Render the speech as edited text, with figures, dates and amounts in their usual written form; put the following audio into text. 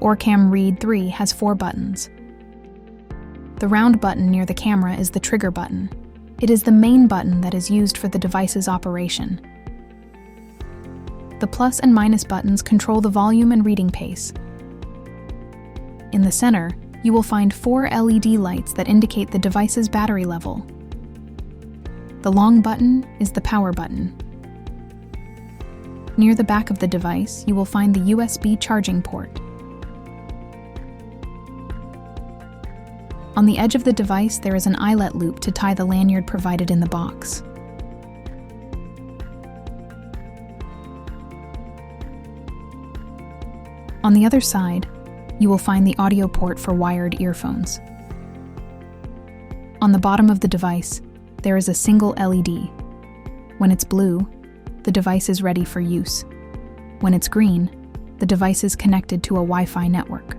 OrCam Read 3 has 4 buttons. The round button near the camera is the trigger button. It is the main button that is used for the device's operation. The plus and minus buttons control the volume and reading pace. In the center, you will find 4 LED lights that indicate the device's battery level. The long button is the power button. Near the back of the device, you will find the USB charging port. On the edge of the device, there is an eyelet loop to tie the lanyard provided in the box. On the other side, you will find the audio port for wired earphones. On the bottom of the device, there is a single LED. When it's blue, the device is ready for use. When it's green, the device is connected to a Wi-Fi network.